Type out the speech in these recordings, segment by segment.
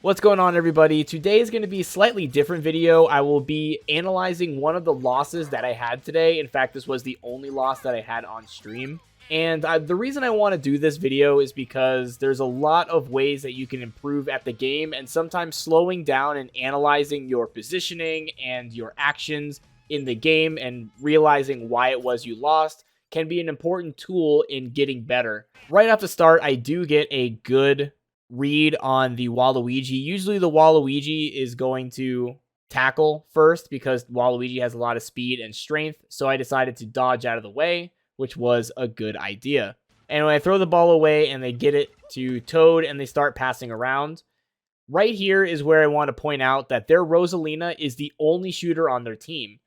What's going on, everybody? Today is going to be a slightly different video. I will be analyzing one of the losses that I had today. In fact, this was the only loss that I had on stream. And the reason I want to do this video is because there's a lot of ways that you can improve at the game, and sometimes slowing down and analyzing your positioning and your actions in the game and realizing why it was you lost can be an important tool in getting better. Right off the start, I do get a good read on the Waluigi. Usually the Waluigi is going to tackle first because Waluigi has a lot of speed and strength, so I decided to dodge out of the way, which was a good idea. And when I throw the ball away and they get it to Toad and they start passing around, right here is where I want to point out that their Rosalina is the only shooter on their team.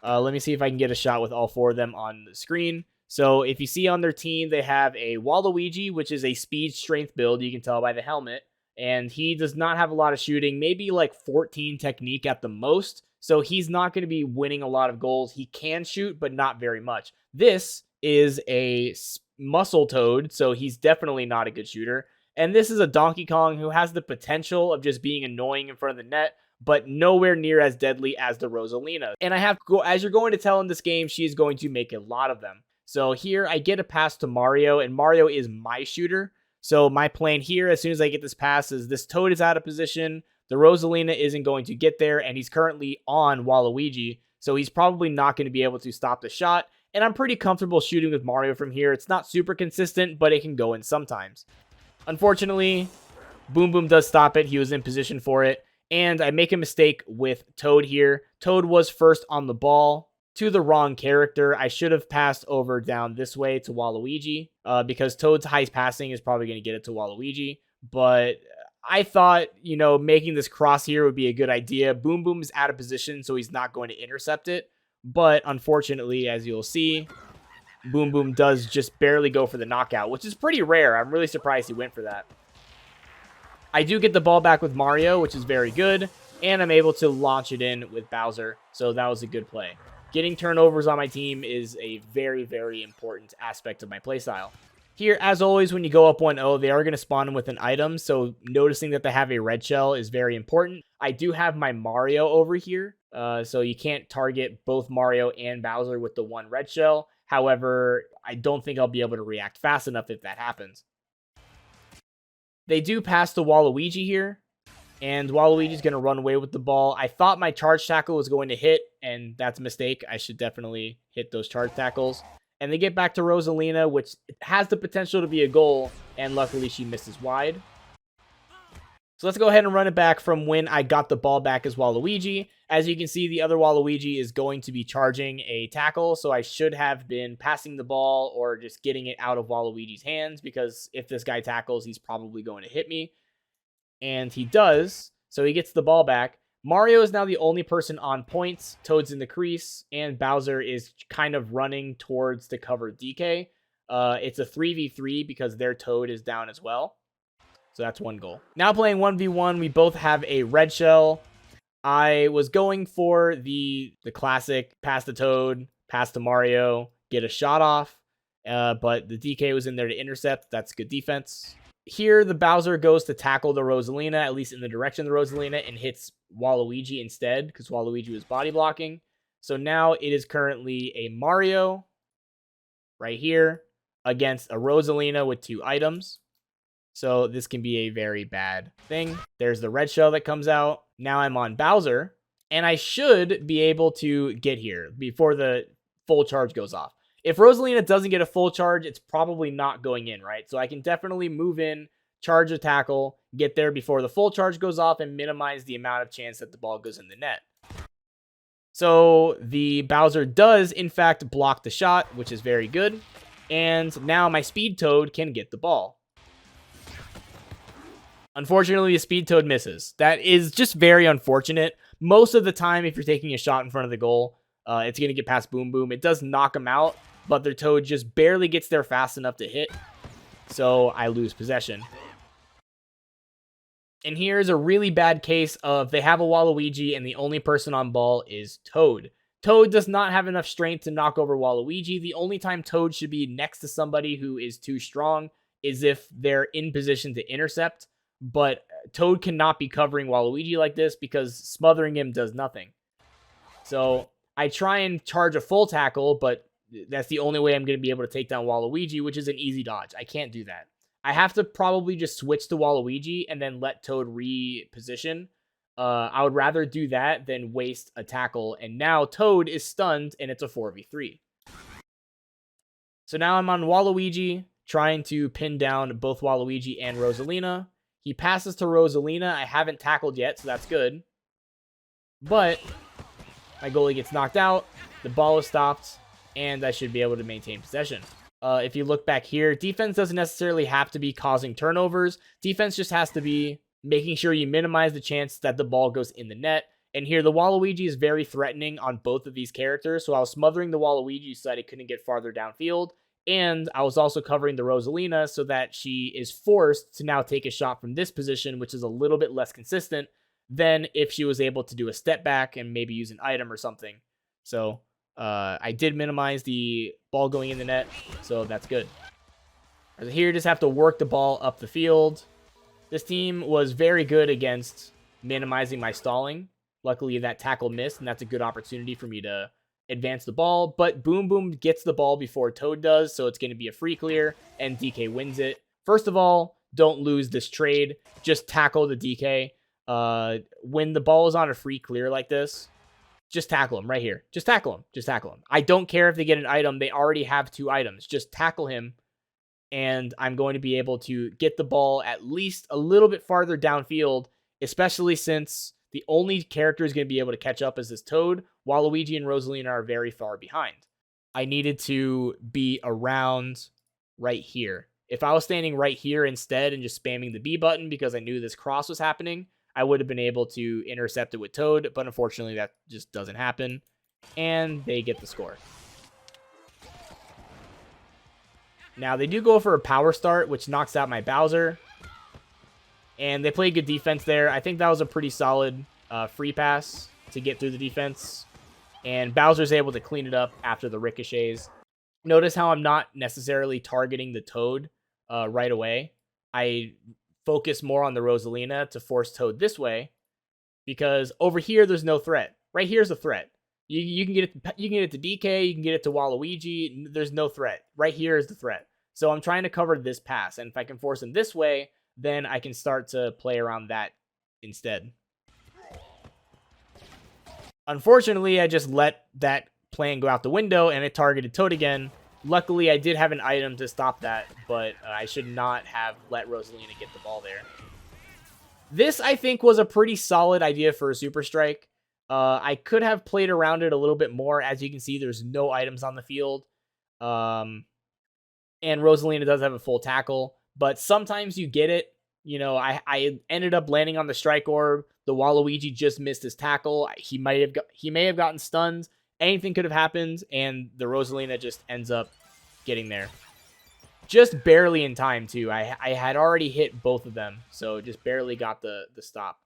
Let me see if I can get a shot with all four of them on the screen. So if you see on their team, they have a Waluigi, which is a speed strength build. You can tell by the helmet. And he does not have a lot of shooting, maybe like 14 technique at the most. So he's not going to be winning a lot of goals. He can shoot, but not very much. This is a muscle Toad, so he's definitely not a good shooter. And this is a Donkey Kong who has the potential of just being annoying in front of the net, but nowhere near as deadly as the Rosalina. And I have to go, as you're going to tell in this game, she is going to make a lot of them. So here I get a pass to Mario, and Mario is my shooter. So my plan here, as soon as I get this pass, is this Toad is out of position. The Rosalina isn't going to get there, and he's currently on Waluigi. So he's probably not going to be able to stop the shot. And I'm pretty comfortable shooting with Mario from here. It's not super consistent, but it can go in sometimes. Unfortunately, Boom Boom does stop it. He was in position for it. And I make a mistake with Toad here. Toad was first on the ball to the wrong character. I should have passed over down this way to Waluigi because Toad's high passing is probably going to get it to Waluigi. But I thought, making this cross here would be a good idea. Boom Boom is out of position, so he's not going to intercept it. But unfortunately, as you'll see, Boom Boom does just barely go for the knockout, which is pretty rare. I'm really surprised he went for that. I do get the ball back with Mario, which is very good. And I'm able to launch it in with Bowser, so that was a good play. Getting turnovers on my team is a very, very important aspect of my playstyle. Here, as always, when you go up 1-0, they are going to spawn with an item, so noticing that they have a red shell is very important. I do have my Mario over here, so you can't target both Mario and Bowser with the one red shell. However, I don't think I'll be able to react fast enough if that happens. They do pass to Waluigi here. And Waluigi's going to run away with the ball. I thought my charge tackle was going to hit, and that's a mistake. I should definitely hit those charge tackles. And they get back to Rosalina, which has the potential to be a goal, and luckily she misses wide. So let's go ahead and run it back from when I got the ball back as Waluigi. As you can see, the other Waluigi is going to be charging a tackle, so I should have been passing the ball or just getting it out of Waluigi's hands, because if this guy tackles, he's probably going to hit me. And he does, so he gets the ball back. Mario is now the only person on points. Toad's in the crease, and Bowser is kind of running towards the cover DK. It's a 3v3 because their Toad is down as well. So that's one goal. Now playing 1v1, we both have a red shell. I was going for the classic pass to Toad, pass to Mario, get a shot off, but the DK was in there to intercept. That's good defense. Here, the Bowser goes to tackle the Rosalina, at least in the direction of the Rosalina, and hits Waluigi instead, because Waluigi was body blocking. So now it is currently a Mario, right here, against a Rosalina with 2 items. So this can be a very bad thing. There's the red shell that comes out. Now I'm on Bowser, and I should be able to get here before the full charge goes off. If Rosalina doesn't get a full charge, it's probably not going in, right? So I can definitely move in, charge a tackle, get there before the full charge goes off, and minimize the amount of chance that the ball goes in the net. So the Bowser does, in fact, block the shot, which is very good. And now my Speed Toad can get the ball. Unfortunately, the Speed Toad misses. That is just very unfortunate. Most of the time, if you're taking a shot in front of the goal, it's going to get past Boom Boom. It does knock him out, but their Toad just barely gets there fast enough to hit. So I lose possession. And here's a really bad case of they have a Waluigi and the only person on ball is Toad. Toad does not have enough strength to knock over Waluigi. The only time Toad should be next to somebody who is too strong is if they're in position to intercept. but Toad cannot be covering Waluigi like this because smothering him does nothing. So I try and charge a full tackle, but that's the only way I'm going to be able to take down Waluigi, which is an easy dodge. I can't do that. I have to probably just switch to Waluigi and then let Toad reposition. I would rather do that than waste a tackle. And now Toad is stunned and it's a 4v3. So now I'm on Waluigi, trying to pin down both Waluigi and Rosalina. He passes to Rosalina. I haven't tackled yet, so that's good. But my goalie gets knocked out. The ball is stopped, and I should be able to maintain possession. If you look back here, defense doesn't necessarily have to be causing turnovers. Defense just has to be making sure you minimize the chance that the ball goes in the net. And here, the Waluigi is very threatening on both of these characters. So I was smothering the Waluigi so that it couldn't get farther downfield. And I was also covering the Rosalina so that she is forced to now take a shot from this position, which is a little bit less consistent than if she was able to do a step back and maybe use an item or something. So I did minimize the ball going in the net, so that's good. Here, just have to work the ball up the field. This team was very good against minimizing my stalling. Luckily, that tackle missed, and that's a good opportunity for me to advance the ball. But Boom Boom gets the ball before Toad does, so it's going to be a free clear, and DK wins it. First of all, don't lose this trade. Just tackle the DK. When the ball is on a free clear like this, just tackle him right here. Just tackle him. Just tackle him. I don't care if they get an item. They already have 2 items. Just tackle him, and I'm going to be able to get the ball at least a little bit farther downfield, especially since the only character is going to be able to catch up is this Toad. Waluigi and Rosalina are very far behind. I needed to be around right here. If I was standing right here instead and just spamming the B button because I knew this cross was happening, I would have been able to intercept it with Toad, but unfortunately that just doesn't happen, and they get the score. Now they do go for a power start, which knocks out my Bowser, and they play good defense there. I think that was a pretty solid free pass to get through the defense, and Bowser's able to clean it up after the ricochets. Notice how I'm not necessarily targeting the Toad right away. I focus more on the Rosalina to force Toad this way, because over here there's no threat. Right here's a threat. You can get it. You can get it to DK. You can get it to Waluigi. There's no threat. Right here is the threat. So I'm trying to cover this pass, and if I can force him this way, then I can start to play around that instead. Unfortunately, I just let that plan go out the window, and it targeted Toad again. Luckily, I did have an item to stop that, but I should not have let Rosalina get the ball there. This, I think, was a pretty solid idea for a Super Strike. I could have played around it a little bit more. As you can see, there's no items on the field. And Rosalina does have a full tackle, but sometimes you get it. You know, I ended up landing on the strike orb. The Waluigi just missed his tackle. He may have gotten stunned. Anything could have happened, and the Rosalina just ends up getting there. Just barely in time, too. I had already hit both of them, so just barely got the stop.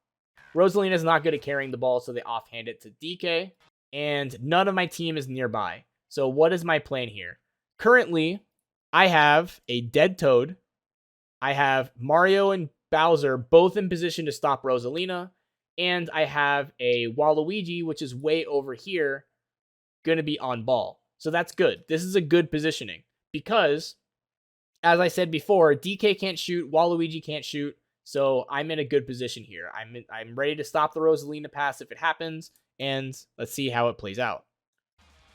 Rosalina's not good at carrying the ball, so they offhand it to DK, and none of my team is nearby. So what is my plan here? Currently, I have a dead Toad. I have Mario and Bowser both in position to stop Rosalina, and I have a Waluigi, which is way over here, going to be on ball. So that's good. This is a good positioning because, as I said before, DK can't shoot, Waluigi can't shoot, so I'm in a good position here. I'm ready to stop the Rosalina pass if it happens, and let's see how it plays out.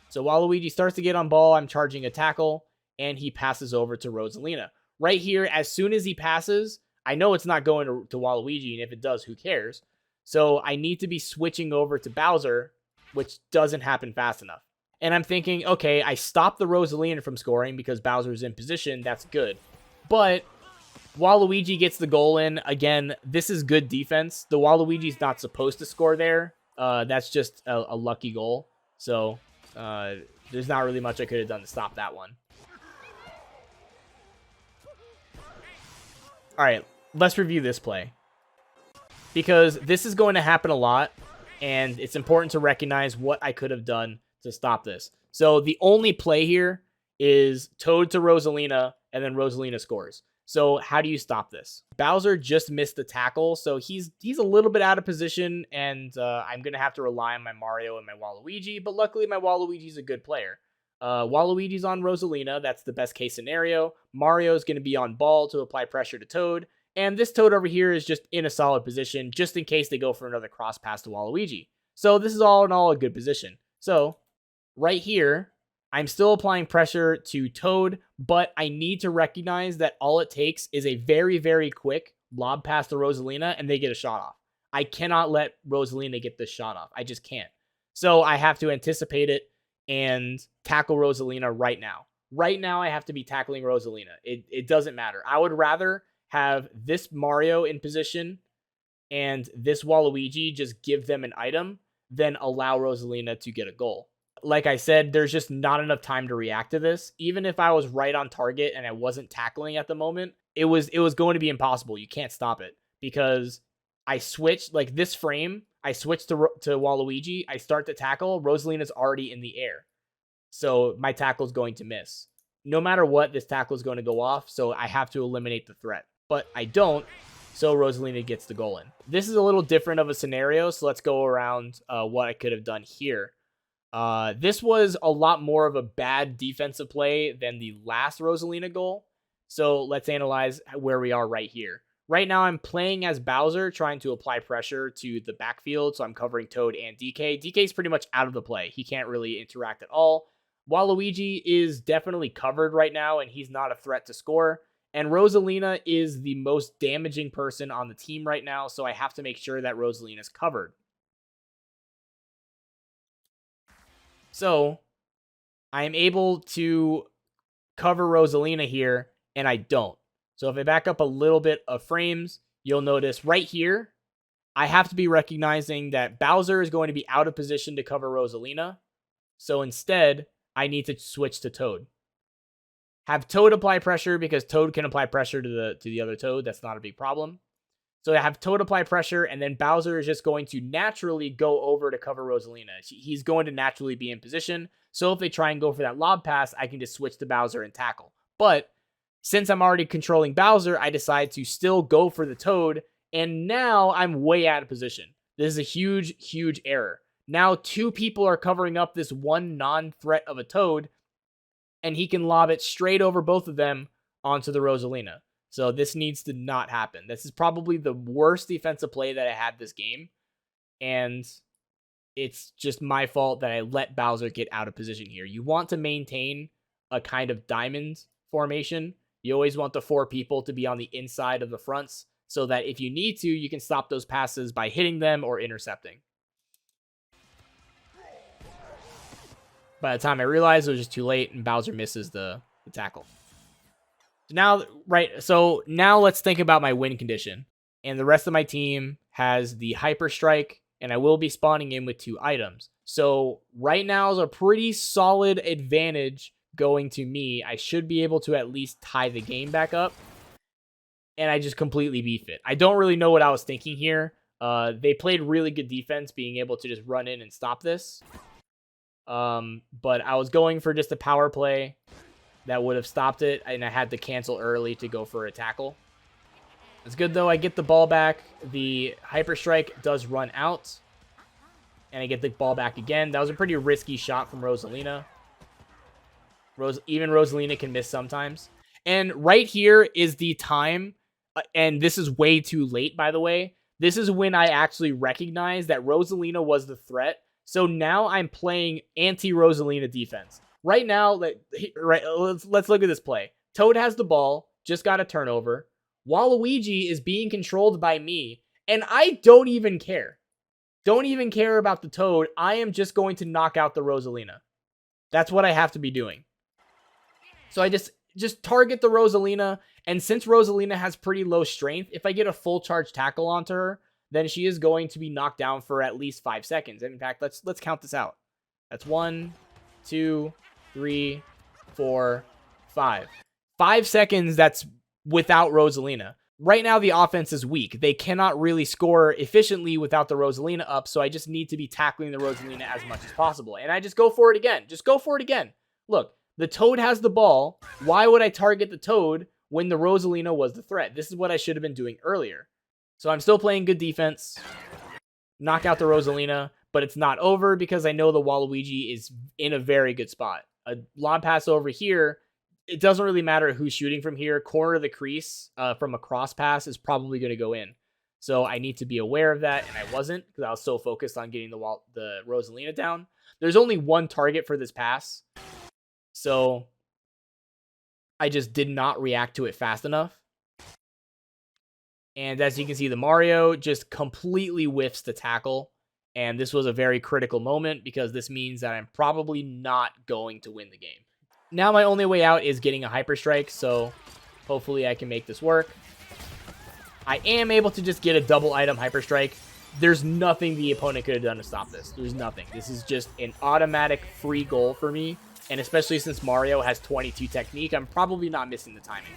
So Waluigi starts to get on ball. I'm charging a tackle, and he passes over to Rosalina. Right here, as soon as he passes, I know it's not going to Waluigi, and if it does, who cares? So I need to be switching over to Bowser, which doesn't happen fast enough. And I'm thinking, okay, I stopped the Rosalina from scoring because Bowser's in position. That's good. But Waluigi gets the goal in. Again, this is good defense. The Waluigi's not supposed to score there. That's just a lucky goal. So there's not really much I could have done to stop that one. All right, let's review this play, because this is going to happen a lot, and it's important to recognize what I could have done to stop this. So the only play here is Toad to Rosalina, and then Rosalina scores. So how do you stop this? Bowser just missed the tackle, so he's a little bit out of position, and I'm going to have to rely on my Mario and my Waluigi, but luckily my Waluigi's a good player. Waluigi's on Rosalina, that's the best case scenario. Mario's going to be on Ball to apply pressure to Toad, and this Toad over here is just in a solid position, just in case they go for another cross pass to Waluigi. So this is all in all a good position. So right here, I'm still applying pressure to Toad, but I need to recognize that all it takes is a very, very quick lob pass to Rosalina, and they get a shot off. I cannot let Rosalina get this shot off. I just can't. So I have to anticipate it and tackle Rosalina right now. Right now, I have to be tackling Rosalina. It doesn't matter. I would rather have this Mario in position and this Waluigi just give them an item than allow Rosalina to get a goal. Like I said, there's just not enough time to react to this. Even if I was right on target and I wasn't tackling at the moment, it was going to be impossible. You can't stop it because I switched, like this frame, I switched to Waluigi, I start to tackle, Rosalina's already in the air. So my tackle's going to miss. No matter what, this tackle is going to go off, so I have to eliminate the threat. But I don't, so Rosalina gets the goal in. This is a little different of a scenario, so let's go around what I could have done here. This was a lot more of a bad defensive play than the last Rosalina goal. So let's analyze where we are right here. Right now, I'm playing as Bowser, trying to apply pressure to the backfield. So I'm covering Toad and DK. DK is pretty much out of the play. He can't really interact at all. Waluigi is definitely covered right now, and he's not a threat to score. And Rosalina is the most damaging person on the team right now, so I have to make sure that Rosalina is covered. So I am able to cover Rosalina here, and I don't. So if I back up a little bit of frames, you'll notice right here, I have to be recognizing that Bowser is going to be out of position to cover Rosalina. So instead, I need to switch to Toad. Have Toad apply pressure because Toad can apply pressure to the other Toad. That's not a big problem. So I have Toad apply pressure, and then Bowser is just going to naturally go over to cover Rosalina. He's going to naturally be in position. So if they try and go for that lob pass, I can just switch to Bowser and tackle. But since I'm already controlling Bowser, I decide to still go for the Toad, and now I'm way out of position. This is a huge, huge error. Now 2 people are covering up this one non-threat of a Toad, and he can lob it straight over both of them onto the Rosalina. So this needs to not happen. This is probably the worst defensive play that I had this game. And it's just my fault that I let Bowser get out of position here. You want to maintain a kind of diamond formation. You always want the 4 people to be on the inside of the fronts so that if you need to, you can stop those passes by hitting them or intercepting. By the time I realized, it was just too late, and Bowser misses the tackle. So now let's think about my win condition. And the rest of my team has the Hyper Strike, and I will be spawning in with 2 items. So right now is a pretty solid advantage going to me. I should be able to at least tie the game back up. And I just completely beef it. I don't really know what I was thinking here. They played really good defense, being able to just run in and stop this. But I was going for just a power play that would have stopped it, and I had to cancel early to go for a tackle. It's good, though. I get the ball back. The Hyper Strike does run out, and I get the ball back again. That was a pretty risky shot from Rosalina. Even Rosalina can miss sometimes. And right here is the time, and this is way too late, by the way. This is when I actually recognized that Rosalina was the threat. So now I'm playing anti-Rosalina defense. Right now, let's look at this play. Toad has the ball, just got a turnover. Waluigi is being controlled by me, and I don't even care. Don't even care about the Toad. I am just going to knock out the Rosalina. That's what I have to be doing. So I just target the Rosalina, and since Rosalina has pretty low strength, if I get a full charge tackle onto her, then she is going to be knocked down for at least 5 seconds. In fact, let's count this out. That's 1, 2, 3, 4, 5. 5 seconds, that's without Rosalina. Right now, the offense is weak. They cannot really score efficiently without the Rosalina up, so I just need to be tackling the Rosalina as much as possible. And I just go for it again. Just go for it again. Look, the Toad has the ball. Why would I target the Toad when the Rosalina was the threat. This is what I should have been doing earlier. So I'm still playing good defense. Knock out the Rosalina, but it's not over because I know the Waluigi is in a very good spot. A lob pass over here, it doesn't really matter who's shooting from here. Corner of the crease from a cross pass is probably going to go in. So I need to be aware of that, and I wasn't because I was so focused on getting the Rosalina down. There's only one target for this pass, so I just did not react to it fast enough. And as you can see, the Mario just completely whiffs the tackle, and this was a very critical moment because this means that I'm probably not going to win the game. Now my only way out is getting a Hyper Strike, so hopefully I can make this work. I am able to just get a double item Hyper Strike. There's nothing the opponent could have done to stop this. There's nothing. This is just an automatic free goal for me. And especially since Mario has 22 technique, I'm probably not missing the timing.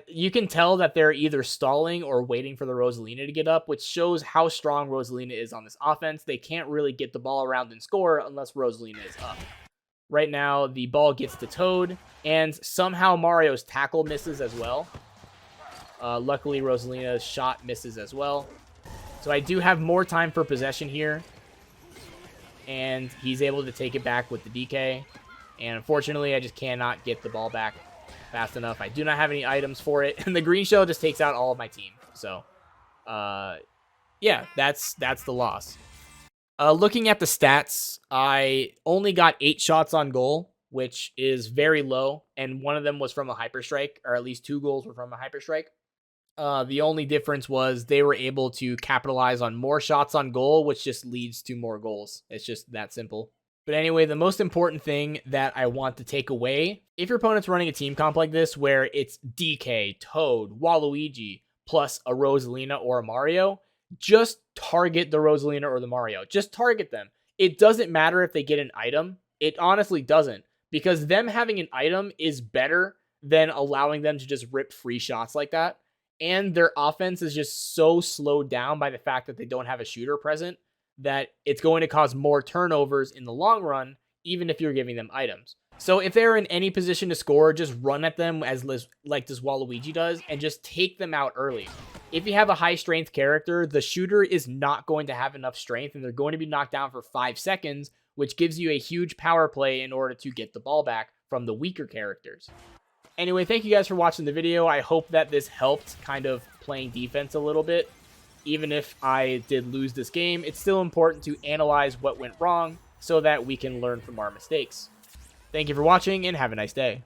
You can tell that they're either stalling or waiting for the Rosalina to get up, which shows how strong Rosalina is on this offense. They can't really get the ball around and score unless Rosalina is up. Right now, the ball gets to Toad, and somehow Mario's tackle misses as well. Luckily, Rosalina's shot misses as well. So I do have more time for possession here. And he's able to take it back with the DK. And unfortunately, I just cannot get the ball back fast enough. I do not have any items for it. And the green shell just takes out all of my team. So, yeah, that's the loss. Looking at the stats, I only got 8 shots on goal, which is very low. And one of them was from a Hyper Strike, or at least 2 goals were from a Hyper Strike. The only difference was they were able to capitalize on more shots on goal, which just leads to more goals. It's just that simple. But anyway, the most important thing that I want to take away, if your opponent's running a team comp like this, where it's DK, Toad, Waluigi, plus a Rosalina or a Mario, just target the Rosalina or the Mario. Just target them. It doesn't matter if they get an item. It honestly doesn't. Because them having an item is better than allowing them to just rip free shots like that. And their offense is just so slowed down by the fact that they don't have a shooter present that it's going to cause more turnovers in the long run, even if you're giving them items. So if they're in any position to score, just run at them like this Waluigi does and just take them out early. If you have a high strength character, the shooter is not going to have enough strength and they're going to be knocked down for 5 seconds, which gives you a huge power play in order to get the ball back from the weaker characters. Anyway, thank you guys for watching the video. I hope that this helped kind of playing defense a little bit. Even if I did lose this game, it's still important to analyze what went wrong so that we can learn from our mistakes. Thank you for watching and have a nice day.